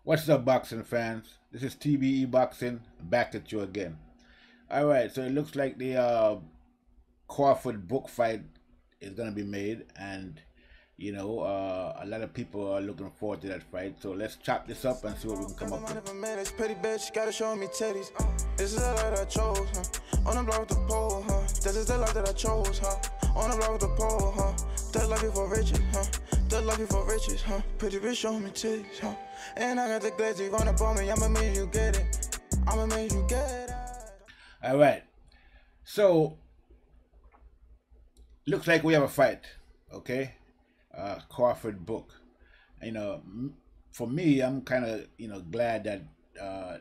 What's up, boxing fans? This is TBE Boxing, back at you again. All right, so it looks like the Crawford book fight is gonna be made, and a lot of people are looking forward to that fight. So let's chop this up and see what we can come up with. Pretty bitch, gotta show me titties. This is the life that I chose, huh? On the block with the pole, huh? This is the life that I chose, huh? On the block with the pole, huh? That life before riches, huh? That life before riches, huh? Pretty bitch, show me titties, huh? And I got the glazy run up on me. I'ma make you get it. I'ma make you get it. All right, so looks like we have a fight, okay? Crawford book. For me, I'm kind of glad that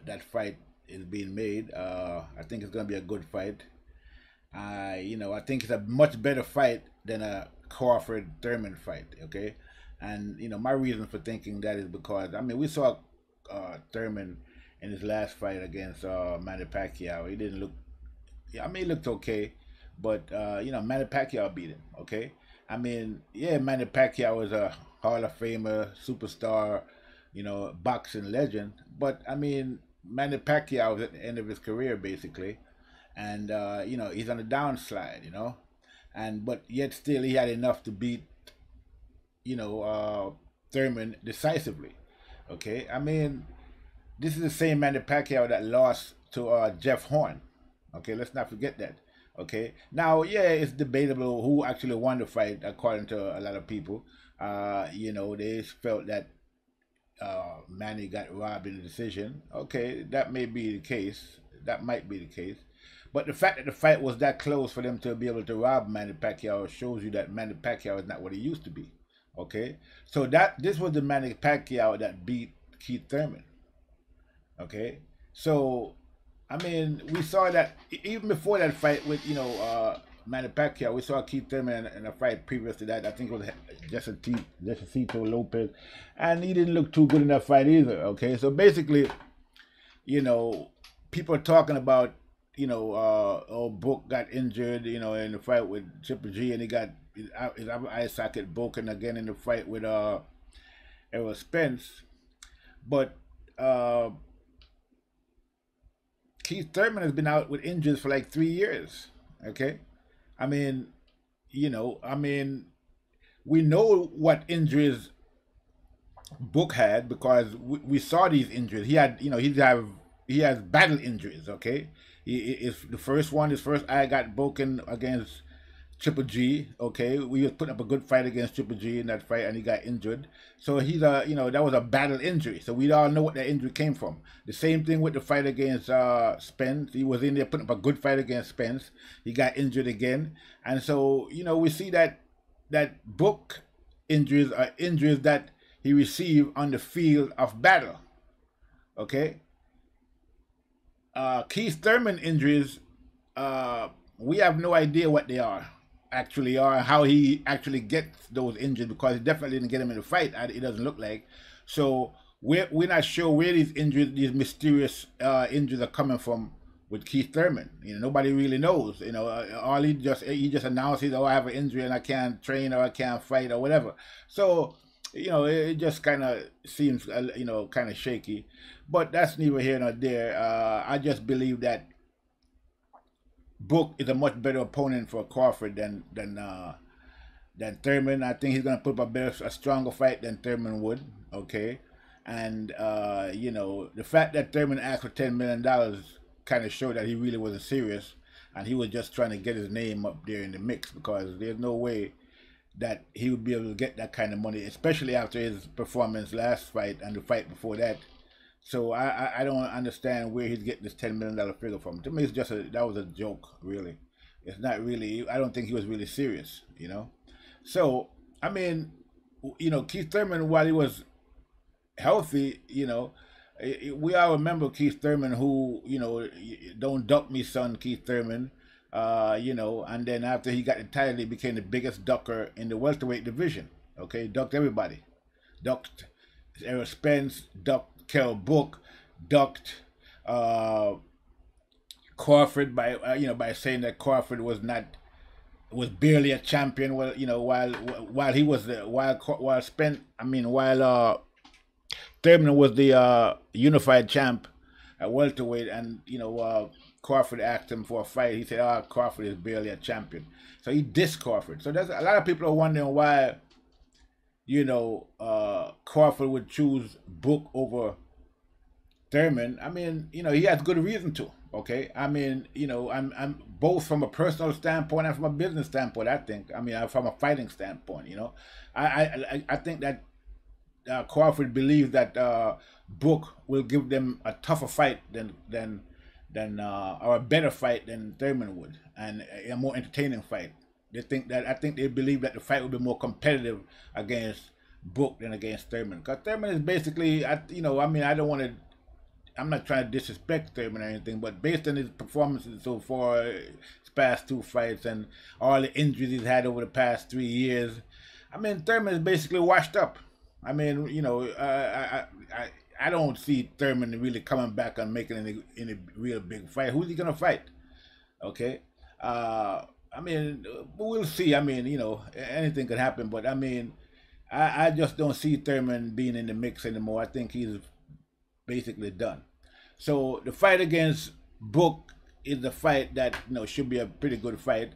that fight is being made. I think it's gonna be a good fight. I think it's a much better fight than a Crawford Thurman fight. Okay, and my reason for thinking that is because we saw Thurman in his last fight against Manny Pacquiao. He didn't look. Yeah, he looked okay, but Manny Pacquiao beat him. Okay, yeah, Manny Pacquiao is a Hall of Famer, superstar, boxing legend. But Manny Pacquiao is at the end of his career basically, and he's on the downslide, but yet still he had enough to beat Thurman decisively. Okay, this is the same Manny Pacquiao that lost to Jeff Horn. Okay, let's not forget that. Okay, now yeah, it's debatable who actually won the fight according to a lot of people. They felt that Manny got robbed in the decision. Okay, that may be the case. That might be the case. But the fact that the fight was that close for them to be able to rob Manny Pacquiao shows you that Manny Pacquiao is not what he used to be. Okay, so this was the Manny Pacquiao that beat Keith Thurman. Okay, so we saw that even before that fight with Manny Pacquiao, we saw Keith Thurman in a fight previous to that. I think it was Jessicito Lopez, and he didn't look too good in that fight either. Okay, so basically, people are talking about old Brook got injured, in the fight with Triple G, and he got his eye socket broken again in the fight with Errol Spence, but Keith Thurman has been out with injuries for like 3 years. Okay, we know what injuries Brook had because we saw these injuries. He had, he has battle injuries. Okay, his first eye got broken against Triple G. Okay, we was putting up a good fight against Triple G in that fight, and he got injured. So he's that was a battle injury. So we all know what that injury came from. The same thing with the fight against Spence. He was in there putting up a good fight against Spence. He got injured again, and so we see that Brook injuries are injuries that he received on the field of battle. Okay. Keith Thurman injuries, we have no idea what they actually are, how he actually gets those injuries, because he definitely didn't get them in the fight. It doesn't look like. So we're not sure where these injuries, these mysterious injuries, are coming from with Keith Thurman. Nobody really knows. All he just announces, "Oh, I have an injury and I can't train or I can't fight or whatever." So it just kind of seems kind of shaky. But that's neither here nor there. I just believe that Brook is a much better opponent for Crawford than Thurman. I think he's gonna put up a stronger fight than Thurman would. Okay, and the fact that Thurman asked for $10 million kind of showed that he really wasn't serious, and he was just trying to get his name up there in the mix, because there's no way that he would be able to get that kind of money, especially after his performance last fight and the fight before that. So I don't understand where he's getting this $10 million figure from. To me, it's just that was a joke, really. It's not really. I don't think he was really serious, So Keith Thurman, while he was healthy, we all remember Keith Thurman, who don't duck me, son, Keith Thurman. And then after he got the title, he became the biggest ducker in the welterweight division. Okay, ducked everybody, ducked Errol Spence, ducked Kell Brook, ducked Crawford by saying that Crawford was barely a champion. Well, while he was while Spence, while Thurman was the unified champ at welterweight, and Crawford asked him for a fight. He said, "Oh, Crawford is barely a champion," so he dissed Crawford. So there's a lot of people are wondering why, Crawford would choose Book over Thurman. I mean, he has good reason to. Okay, I mean, I'm both from a personal standpoint and from a business standpoint. I think, I mean, from a fighting standpoint, I think that Crawford believes that Book will give them a tougher fight than or a better fight than Thurman would, and a more entertaining fight. I think they believe that the fight will be more competitive against Book than against Thurman, because Thurman is basically, I mean, I'm not trying to disrespect Thurman or anything, but based on his performances so far, his past 2 fights and all the injuries he's had over the past 3 years, I mean, Thurman is basically washed up. I mean, I don't see Thurman really coming back and making any real big fight. Who's he gonna fight? Okay, I mean, we'll see. I mean, anything could happen, but I mean, I just don't see Thurman being in the mix anymore. I think he's basically done. So the fight against Book is the fight that should be a pretty good fight,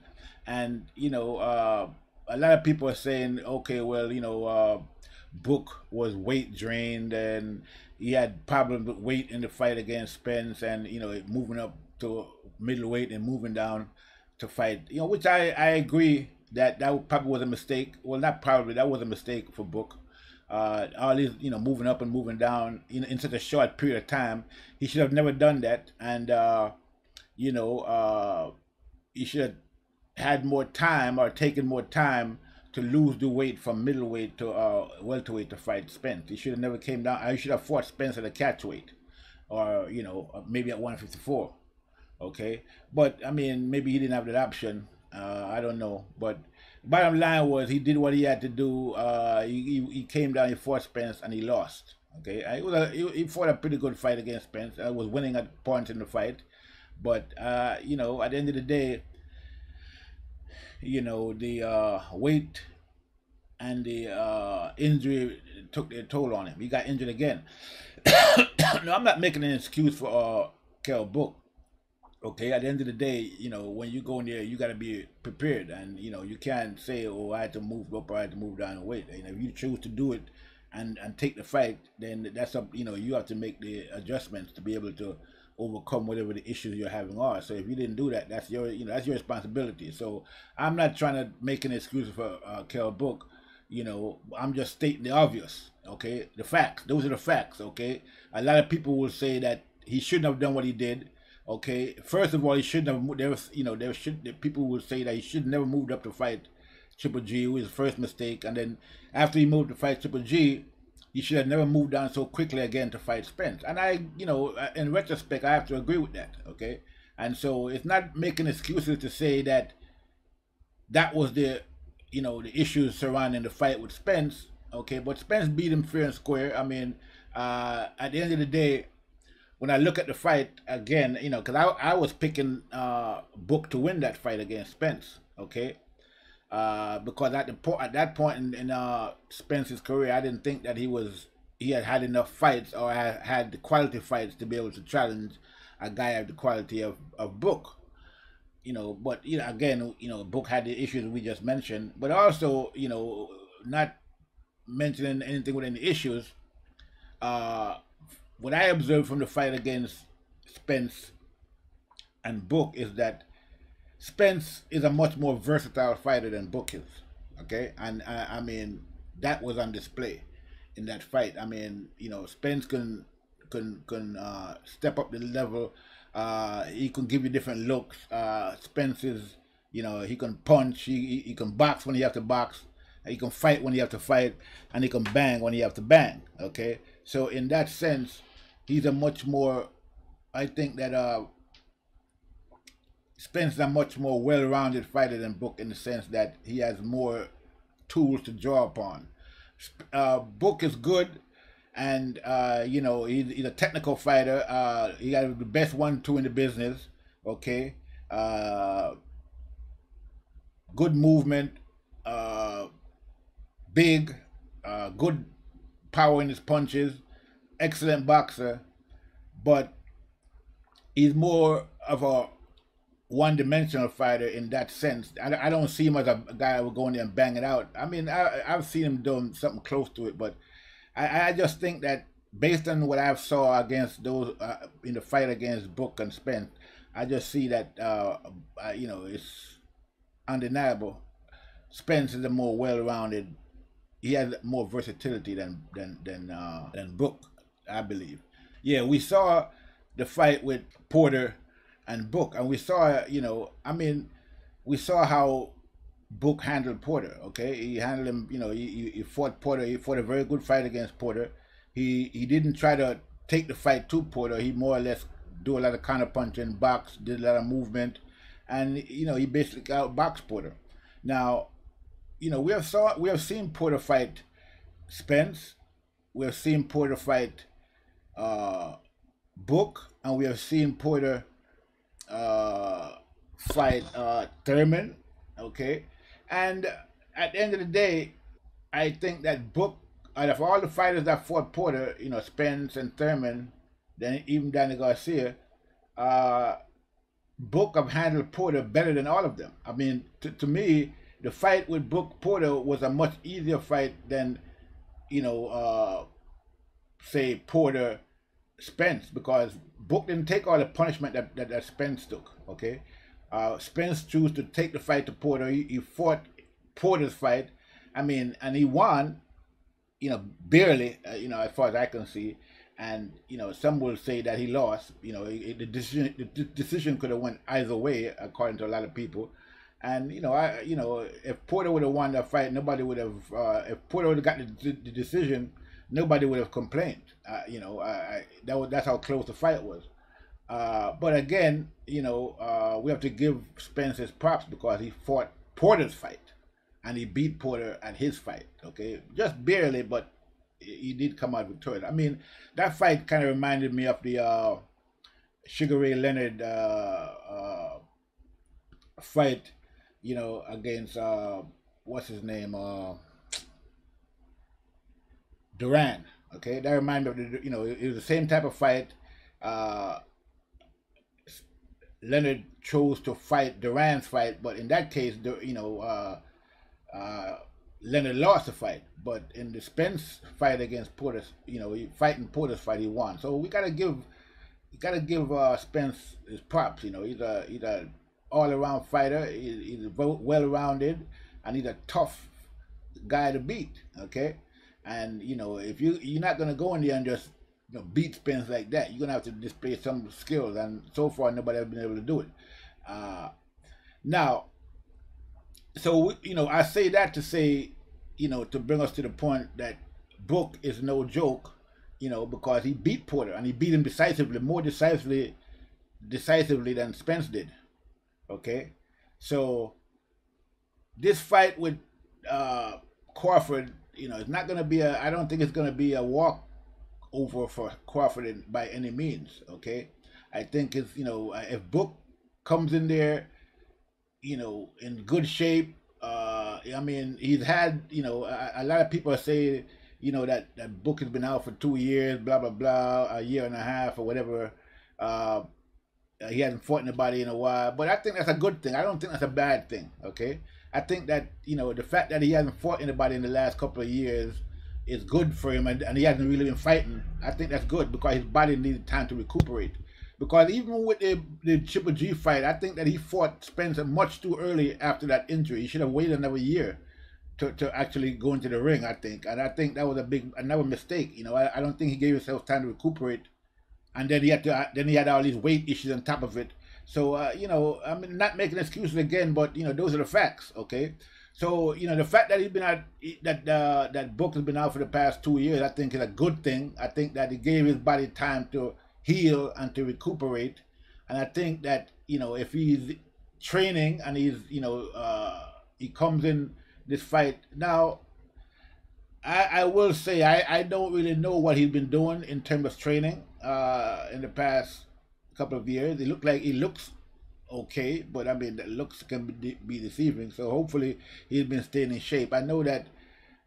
and a lot of people are saying, okay, well, Book was weight drained and he had problems with weight in the fight against Spence, and moving up to middleweight and moving down to fight, which I agree that probably was a mistake. Well, not probably, that was a mistake for Book. All these, moving up and moving down in such a short period of time, he should have never done that. And he should have had more time, or taken more time to lose the weight from middleweight to welterweight to fight Spence. He should have never came down. I should have fought Spence at a catchweight, or maybe at 154. Okay, but I mean, maybe he didn't have that option. I don't know, but bottom line was he did what he had to do. He came down, he fought Spence, and he lost. Okay, he fought a pretty good fight against Spence. I was winning at points in the fight, but at the end of the day, the weight and the injury took their toll on him. He got injured again. No, I'm not making an excuse for Kell Brook. Okay, at the end of the day, when you go in there, you got to be prepared, and you can't say, "Oh, I had to move up or I had to move down in weight." If you choose to do it and take the fight, then that's up. You have to make the adjustments to be able to overcome whatever the issues you're having are. So if you didn't do that, that's your that's your responsibility. So I'm not trying to make an excuse for Kell Brook. I'm just stating the obvious. Okay, the facts. Those are the facts. Okay, a lot of people will say that he shouldn't have done what he did. Okay, first of all, he shouldn't have. People will say that he should never moved up to fight Triple G. It was his first mistake, and then after he moved to fight Triple G, he should have never moved down so quickly again to fight Spence. And in retrospect, I have to agree with that. Okay, and so it's not making excuses to say that was the the issues surrounding the fight with Spence. Okay, but Spence beat him fair and square. I mean, at the end of the day, when I look at the fight again, because I was picking Book to win that fight against Spence, okay? Because at that point in Spence's career, I didn't think that he had enough fights, or had the quality fights to be able to challenge a guy of the quality of Book. But again, Book had the issues we just mentioned, but also not mentioning anything with any issues. What I observed from the fight against Spence and Book is that Spence is a much more versatile fighter than Book is. Okay, and I mean, that was on display in that fight. I mean, Spence can step up the level. He can give you different looks. Spence is, he can punch. He can box when he have to box. He can fight when he have to fight, and he can bang when he have to bang. Okay, so in that sense, he's a much more. I think that Spence is a much more well-rounded fighter than Book, in the sense that he has more tools to draw upon. Book is good, and he's a technical fighter. He got the best 1-2 in the business. Okay, good movement, big, good power in his punches. excellent boxer, but he's more of a one-dimensional fighter in that sense. I don't see him as a guy who will go in there and bang it out. I mean, I've seen him doing something close to it, but I just think that based on what I've saw against those in the fight against Brook and Spence, I just see that you know, it's undeniable. Spence is a more well-rounded. He has more versatility than Brook, I believe. Yeah, we saw the fight with Porter and Brook, and we saw, you know, I mean, we saw how Brook handled Porter. Okay, he handled him. You know, he fought Porter. He fought a very good fight against Porter. He didn't try to take the fight to Porter. He more or less do a lot of counter punching, box, did a lot of movement, and you know, he basically outboxed Porter. Now, you know, we have seen Porter fight Spence. We have seen Porter fight Brook, and we have seen Porter fight Thurman. Okay, and at the end of the day, I think that Brook, out of all the fighters that fought Porter, you know, Spence and Thurman, then even Danny Garcia, Brook have handled Porter better than all of them. I mean, to me, the fight with Brook Porter was a much easier fight than, you know, say Porter Spence, because Brook didn't take all the punishment that Spence took. Okay, Spence chose to take the fight to Porter. He fought Porter's fight. I mean, and he won, you know, barely, you know, as far as I can see. And you know, some will say that he lost. You know, the decision could have went either way, according to a lot of people. And you know, if Porter would have won that fight, nobody would have. If Porter would have got the decision, nobody would have complained. You know, that's how close the fight was. But again, you know, we have to give Spence his props because he fought Porter's fight, and he beat Porter at his fight. Okay, just barely, but he did come out victorious. I mean, that fight kind of reminded me of the Sugar Ray Leonard fight, you know, against what's his name, Duran. Okay, that reminded me of the, you know, it was the same type of fight. Leonard chose to fight Duran's fight, but in that case, you know, Leonard lost the fight. But in the Spence fight against Porter, you know, fighting Porter's fight, he won. So we gotta give Spence his props. You know, he's a all-around fighter. He's well-rounded, and he's a tough guy to beat. Okay, and you know, if you're not gonna go in there and just, you know, beat Spence like that, you're gonna have to display some skills, and so far nobody has been able to do it. Now, so you know, I say that to say, you know, to bring us to the point that Brook is no joke, you know, because he beat Porter, and he beat him decisively, more decisively than Spence did. Okay, so this fight with Crawford, you know, it's not gonna be I don't think it's gonna be a walk over for Crawford by any means. Okay, I think it's, you know, if Brook comes in there, you know, in good shape. I mean, he's had, you know, a lot of people say, you know, that Brook has been out for 2 years, blah blah blah, a year and a half or whatever. He hasn't fought anybody in a while, but I think that's a good thing. I don't think that's a bad thing. Okay, I think that, you know, the fact that he hasn't fought anybody in the last couple of years is good for him, and he hasn't really been fighting. I think that's good because his body needed time to recuperate. Because even with the Triple G fight, I think that he fought Spencer much too early after that injury. He should have waited another year to actually go into the ring, I think. And I think that was another mistake. You know, I don't think he gave himself time to recuperate. And then he had all these weight issues on top of it. So, you know, I'm not making excuses again, but, you know, those are the facts, okay? So, you know, the fact that he's been out, that Brook has been out for the past 2 years, I think is a good thing. I think that he gave his body time to heal and to recuperate. And I think that, you know, if he's training and he's, you know, he comes in this fight. Now, I will say I don't really know what he's been doing in terms of training in the past couple of years. He looks okay, but I mean, the looks can be deceiving. So hopefully he's been staying in shape. I know that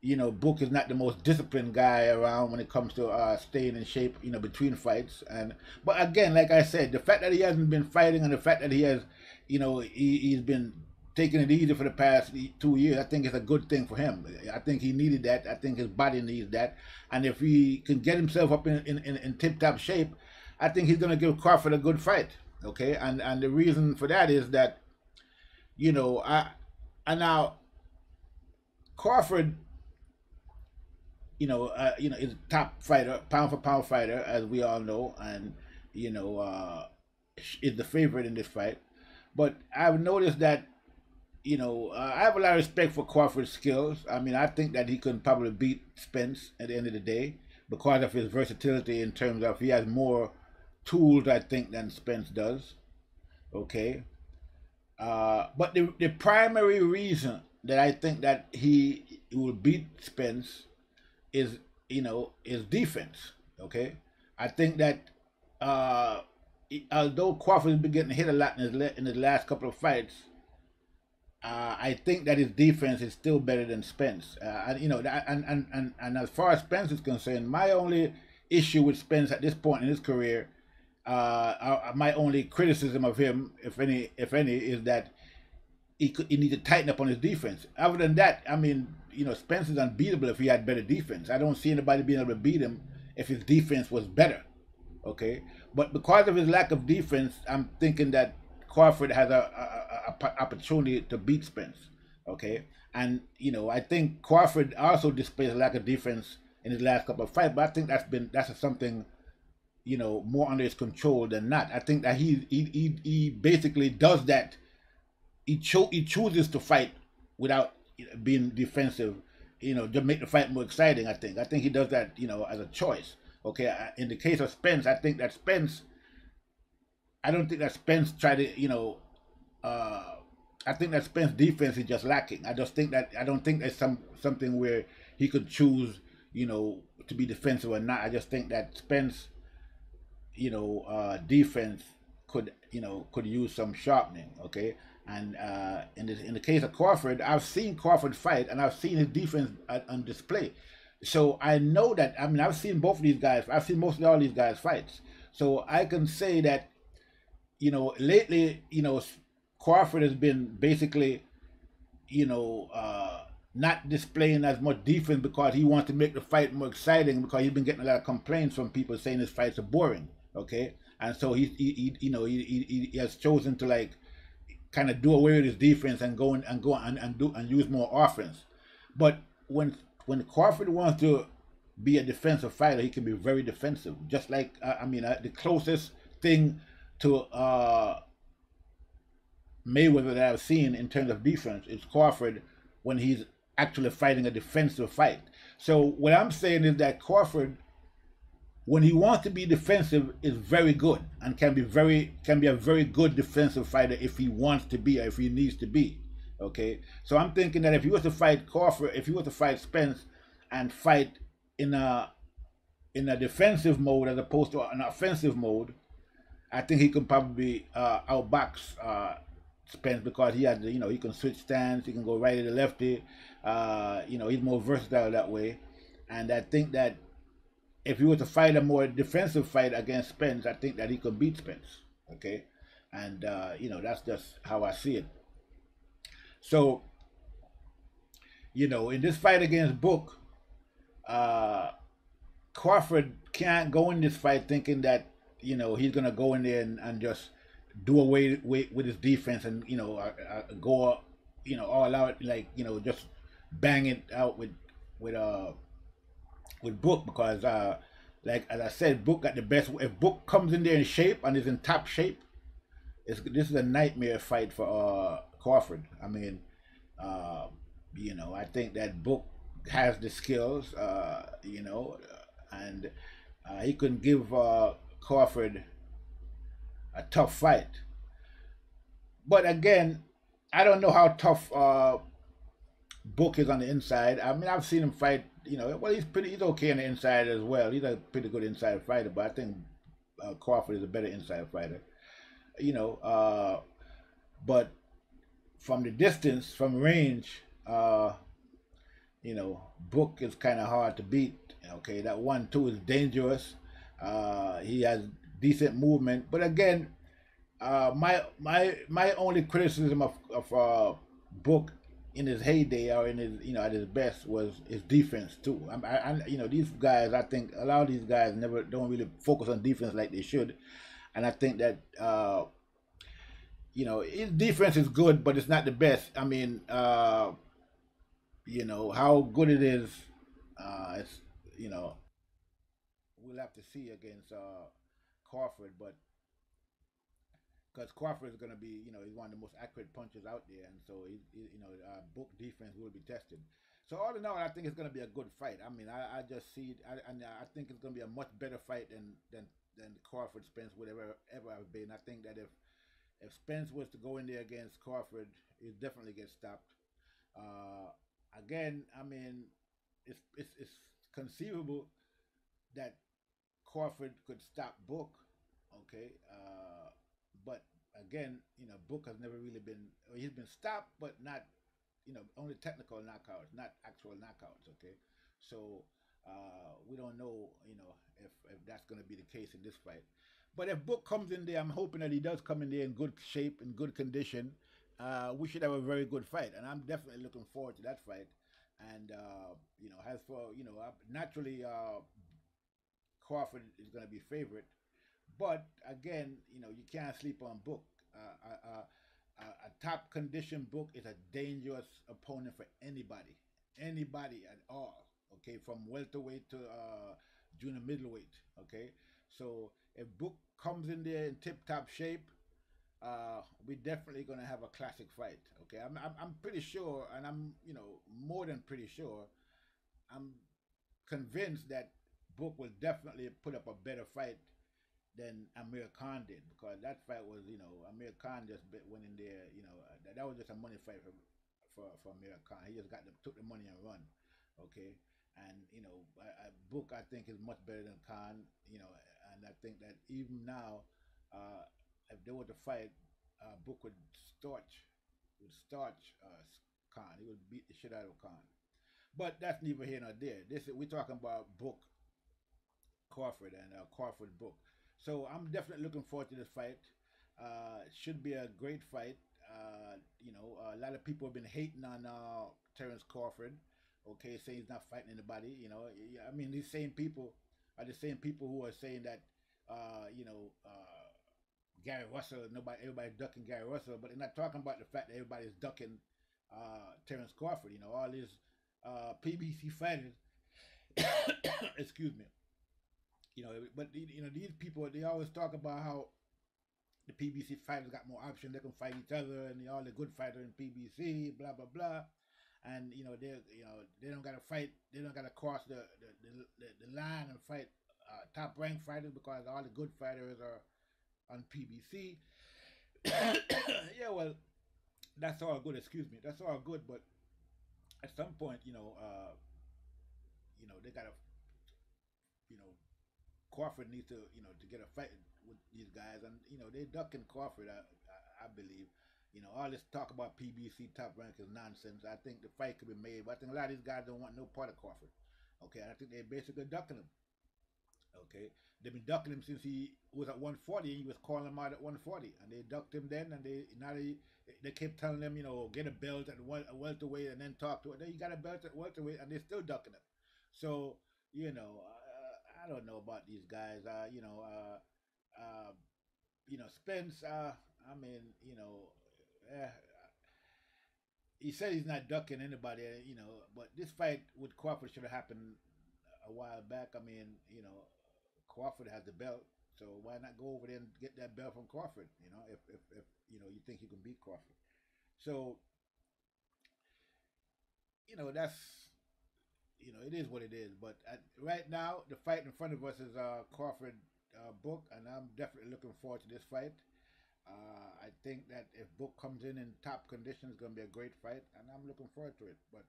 you know, Brook is not the most disciplined guy around when it comes to staying in shape, you know, between fights. And but again, like I said, the fact that he hasn't been fighting and the fact that he has, you know, he's been taking it easy for the past 2 years, I think it's a good thing for him. I think he needed that. I think his body needs that. And if he can get himself up in tip-top shape, I think he's going to give Crawford a good fight. Okay, and the reason for that is that, you know, and now Crawford, is a top fighter, pound for pound fighter, as we all know, and you know, is the favorite in this fight. But I've noticed that, you know, I have a lot of respect for Crawford's skills. I mean, I think that he can probably beat Spence at the end of the day because of his versatility in terms of he has more tools, I think, than Spence does. Okay. But the primary reason that I think that he will beat Spence is, you know, is defense. Okay. I think that although Crawford has been getting hit a lot in his last couple of fights, I think that his defense is still better than Spence. And you know, and as far as Spence is concerned, my only issue with Spence at this point in his career, my only criticism of him, if any, is that he needs to tighten up on his defense. Other than that, I mean, you know, Spence is unbeatable if he had better defense. I don't see anybody being able to beat him if his defense was better. Okay, but because of his lack of defense, I'm thinking that Crawford has a opportunity to beat Spence. Okay, and you know, I think Crawford also displays a lack of defense in his last couple of fights, but I think that's something, you know, more under his control than not. I think that he basically does that. He chooses to fight without being defensive, you know, to make the fight more exciting. I think he does that, you know, as a choice. Okay, in the case of Spence, I don't think that Spence tried to, you know, I think that Spence defense is just lacking. I don't think there's something where he could choose, you know, to be defensive or not. I just think that Spence, you know, defense could use some sharpening. Okay, and in the case of Crawford, I've seen Crawford fight and I've seen his defense on display. So I know that, I mean, I've seen both of these guys. I've seen mostly all these guys fights. So I can say that, you know, lately, you know, Crawford has been basically, you know, not displaying as much defense because he wants to make the fight more exciting, because he's been getting a lot of complaints from people saying his fights are boring. Okay, and so he has chosen to, like, kind of do away with his defense and go and use more offense. But when Crawford wants to be a defensive fighter, he can be very defensive. Just like, I mean, the closest thing to Mayweather that I've seen in terms of defense is Crawford when he's actually fighting a defensive fight. So what I'm saying is that Crawford, when he wants to be defensive, is very good and can be a very good defensive fighter if he wants to be or if he needs to be. Okay, so I'm thinking that if he was to fight Crawford, if he was to fight Spence and fight in a defensive mode as opposed to an offensive mode, I think he can probably outbox Spence, because he has, you know, he can switch stance, he can go righty to lefty, you know, he's more versatile that way. And I think that if he was to fight a more defensive fight against Spence, I think that he could beat Spence. Okay, and you know, that's just how I see it. So, you know, in this fight against Brook, Crawford can't go in this fight thinking that, you know, he's gonna go in there and just do away with his defense and, you know, go, you know, all out, like, you know, just bang it out with Brook, because like as I said, Brook got the best. If Brook comes in there in shape and is in top shape, this is a nightmare fight for Crawford. I mean, you know, I think that Brook has the skills, you know, and he can give Crawford a tough fight. But again, I don't know how tough Brook is on the inside. I mean, I've seen him fight, you know, well, he's okay on the inside as well. He's a pretty good inside fighter, but I think Crawford is a better inside fighter. You know, but from the distance, from range, you know, Book is kind of hard to beat. Okay, that 1-2 is dangerous. He has decent movement, but again, my only criticism of Book in his heyday or in his, you know, at his best was his defense too. You know, these guys, I think a lot of these guys never don't really focus on defense like they should, and I think that you know, his defense is good, but it's not the best. I mean, you know how good it is. It's, you know, we'll have to see against Crawford, but because Crawford is going to be, you know, he's one of the most accurate punchers out there, and so you know, Book defense will be tested. So all in all, I think it's going to be a good fight. I mean, I just see it, and I think it's going to be a much better fight than Crawford Spence would ever have been. I think that if Spence was to go in there against Crawford, he'd definitely get stopped. Uh, Again, I mean, it's conceivable that Crawford could stop Book, okay, but again, you know, Book has never really been. He's been stopped, but not, you know, only technical knockouts, not actual knockouts. Okay, so we don't know, you know, if that's going to be the case in this fight. But if Book comes in there, I'm hoping that he does come in there in good shape, in good condition. We should have a very good fight, and I'm definitely looking forward to that fight. And you know, as for, you know, naturally Crawford is going to be favorite, but again, you know, you can't sleep on Book. A top condition Book is a dangerous opponent for anybody at all. Okay, from welterweight to junior middleweight. Okay, so if Book comes in there in tip top shape, we're definitely gonna have a classic fight. Okay, I'm pretty sure, and I'm, you know, more than pretty sure. I'm convinced that Book will definitely put up a better fight than Amir Khan did, because that fight was, you know, Amir Khan just went in there, you know, that was just a money fight for Amir Khan. He just took the money and run, okay. And you know, Book, I think, is much better than Khan, you know, and I think that even now, uh, if they were to fight, Book would starch Khan. He would beat the shit out of Khan. But that's neither here nor there. This we're talking about Book Crawford and Crawford Book. So I'm definitely looking forward to this fight. Should be a great fight. You know, a lot of people have been hating on Terence Crawford. Okay, saying he's not fighting anybody. You know, I mean, these same people are the same people who are saying that, you know, Gary Russell, everybody ducking Gary Russell, but they're not talking about the fact that everybody's ducking Terence Crawford. You know, all these PBC fighters, excuse me. You know, but you know, these people, they always talk about how the PBC fighters got more options, they can fight each other, and all the good fighters in PBC, blah blah blah. And you know, they don't gotta fight, they don't gotta cross the line and fight top ranked fighters, because all the good fighters are on PBC. Yeah, well, that's all good. Excuse me, that's all good. But at some point, you know, they gotta, you know, Crawford needs to, you know, to get a fight with these guys, and you know, they ducking Crawford. I believe. You know, all this talk about PBC top rank is nonsense. I think the fight could be made, but I think a lot of these guys don't want no part of Crawford. Okay, I think they're basically ducking him. Okay, they've been ducking him since he was at 140, and he was calling him out at 140, and they ducked him then, and they kept telling him, you know, get a belt at welterweight, and then talk to it. Then you got a belt at welterweight, and they're still ducking him. So you know, I don't know about these guys. You know, Spence. I mean, you know, uh, he said he's not ducking anybody. You know, but this fight with Crawford should have happened a while back. I mean, you know, Crawford has the belt, so why not go over there and get that belt from Crawford? You know, if you know, you think you can beat Crawford. So you know, that's, you know, it is what it is. But right now, the fight in front of us is Crawford Book, and I'm definitely looking forward to this fight. I think that if Book comes in top condition, it's going to be a great fight, and I'm looking forward to it. But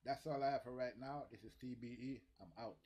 that's all I have for right now. This is TBE. I'm out.